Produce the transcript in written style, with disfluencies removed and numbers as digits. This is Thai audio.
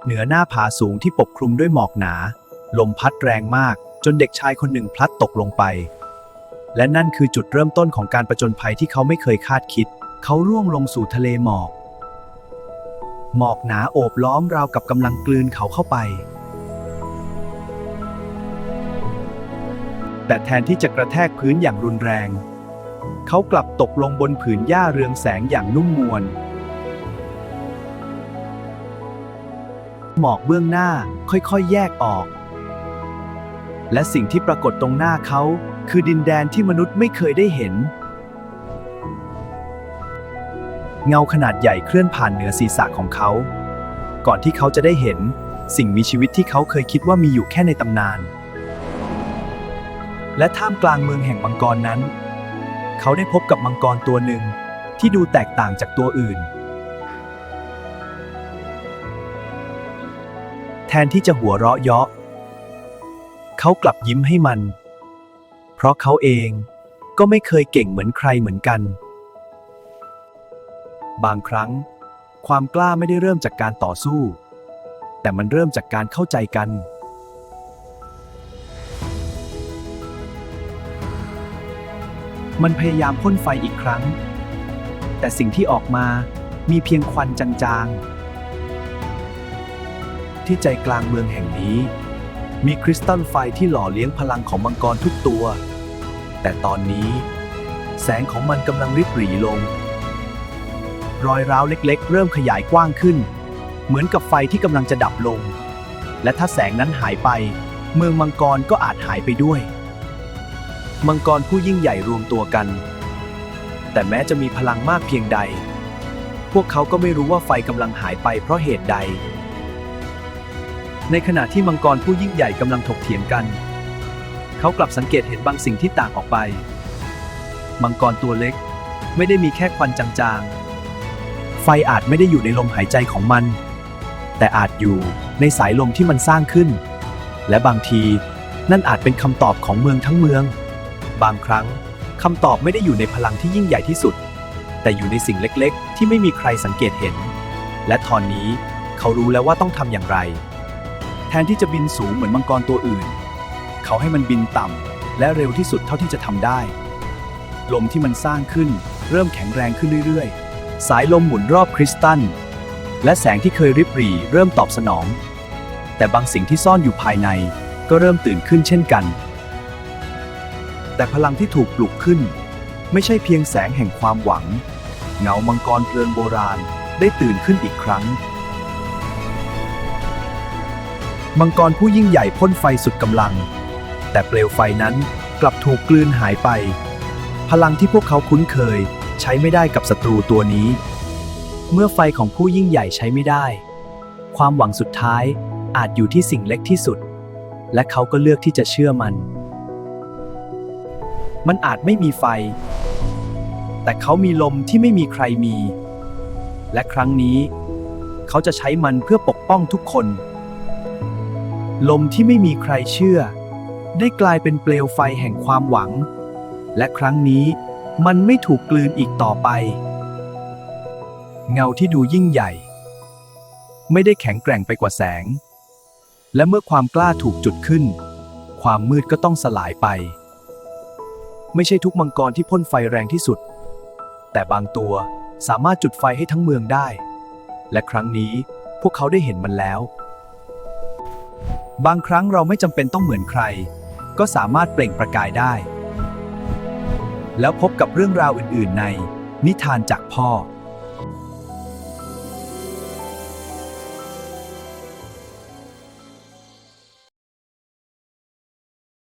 เหนือหน้าผาสูงที่ปกคลุมด้วยหมอกหนาลมพัดแรงมากจนเด็กชายคนหนึ่งพลัดตกลงไปและนั่นคือจุดเริ่มต้นของการผจญภัยที่เขาไม่เคยคาดคิดเขาร่วงลงสู่ทะเลหมอกหนาโอบล้อมราวกับกำลังกลืนเขาเข้าไปแต่แทนที่จะกระแทกพื้นอย่างรุนแรงเขากลับตกลงบนผืนหญ้าเรืองแสงอย่างนุ่มนวลหมอกเบื้องหน้าค่อยๆแยกออกและสิ่งที่ปรากฏตรงหน้าเขาคือดินแดนที่มนุษย์ไม่เคยได้เห็นเงาขนาดใหญ่เคลื่อนผ่านเหนือศีรษะของเขาก่อนที่เขาจะได้เห็นสิ่งมีชีวิตที่เขาเคยคิดว่ามีอยู่แค่ในตำนานและท่ามกลางเมืองแห่งมังกรนั้นเขาได้พบกับมังกรตัวหนึ่งที่ดูแตกต่างจากตัวอื่นแทนที่จะหัวเราะเยาะเขากลับยิ้มให้มันเพราะเขาเองก็ไม่เคยเก่งเหมือนใครเหมือนกันบางครั้งความกล้าไม่ได้เริ่มจากการต่อสู้แต่มันเริ่มจากการเข้าใจกันมันพยายามพ่นไฟอีกครั้งแต่สิ่งที่ออกมามีเพียงควันจางๆที่ใจกลางเมืองแห่งนี้มีคริสตัลไฟที่หล่อเลี้ยงพลังของมังกรทุกตัวแต่ตอนนี้แสงของมันกำลังริบหรี่ลงรอยร้าวเล็กๆเริ่มขยายกว้างขึ้นเหมือนกับไฟที่กำลังจะดับลงและถ้าแสงนั้นหายไปเมืองมังกรก็อาจหายไปด้วยมังกรผู้ยิ่งใหญ่รวมตัวกันแต่แม้จะมีพลังมากเพียงใดพวกเขาก็ไม่รู้ว่าไฟกำลังหายไปเพราะเหตุใดในขณะที่มังกรผู้ยิ่งใหญ่กำลังถกเถียงกันเขากลับสังเกตเห็นบางสิ่งที่ต่างออกไปมังกรตัวเล็กไม่ได้มีแค่ควันจางๆไฟอาจไม่ได้อยู่ในลมหายใจของมันแต่อาจอยู่ในสายลมที่มันสร้างขึ้นและบางทีนั่นอาจเป็นคำตอบของเมืองทั้งเมืองบางครั้งคำตอบไม่ได้อยู่ในพลังที่ยิ่งใหญ่ที่สุดแต่อยู่ในสิ่งเล็กๆที่ไม่มีใครสังเกตเห็นและตอนนี้เขารู้แล้วว่าต้องทำอย่างไรแทนที่จะบินสูงเหมือนมังกรตัวอื่นเขาให้มันบินต่ำและเร็วที่สุดเท่าที่จะทำได้ลมที่มันสร้างขึ้นเริ่มแข็งแรงขึ้นเรื่อยๆสายลมหมุนรอบคริสตัลและแสงที่เคยริบหรี่เริ่มตอบสนองแต่บางสิ่งที่ซ่อนอยู่ภายในก็เริ่มตื่นขึ้นเช่นกันแต่พลังที่ถูกปลุกขึ้นไม่ใช่เพียงแสงแห่งความหวังเงามังกรเพลิงโบราณได้ตื่นขึ้นอีกครั้งมังกรผู้ยิ่งใหญ่พ่นไฟสุดกำลังแต่เปลวไฟนั้นกลับถูกกลืนหายไปพลังที่พวกเขาคุ้นเคยใช้ไม่ได้กับศัตรูตัวนี้เมื่อไฟของผู้ยิ่งใหญ่ใช้ไม่ได้ความหวังสุดท้ายอาจอยู่ที่สิ่งเล็กที่สุดและเขาก็เลือกที่จะเชื่อมันอาจไม่มีไฟแต่เขามีลมที่ไม่มีใครมีและครั้งนี้เขาจะใช้มันเพื่อปกป้องทุกคนลมที่ไม่มีใครเชื่อได้กลายเป็นเปลวไฟแห่งความหวังและครั้งนี้มันไม่ถูกกลืนอีกต่อไปเงาที่ดูยิ่งใหญ่ไม่ได้แข็งแกร่งไปกว่าแสงและเมื่อความกล้าถูกจุดขึ้นความมืดก็ต้องสลายไปไม่ใช่ทุกมังกรที่พ่นไฟแรงที่สุดแต่บางตัวสามารถจุดไฟให้ทั้งเมืองได้และครั้งนี้พวกเขาได้เห็นมันแล้วบางครั้งเราไม่จำเป็นต้องเหมือนใครก็สามารถเปล่งประกายได้แล้วพบกับเรื่องราวอื่นๆในนิทานจากพ่อ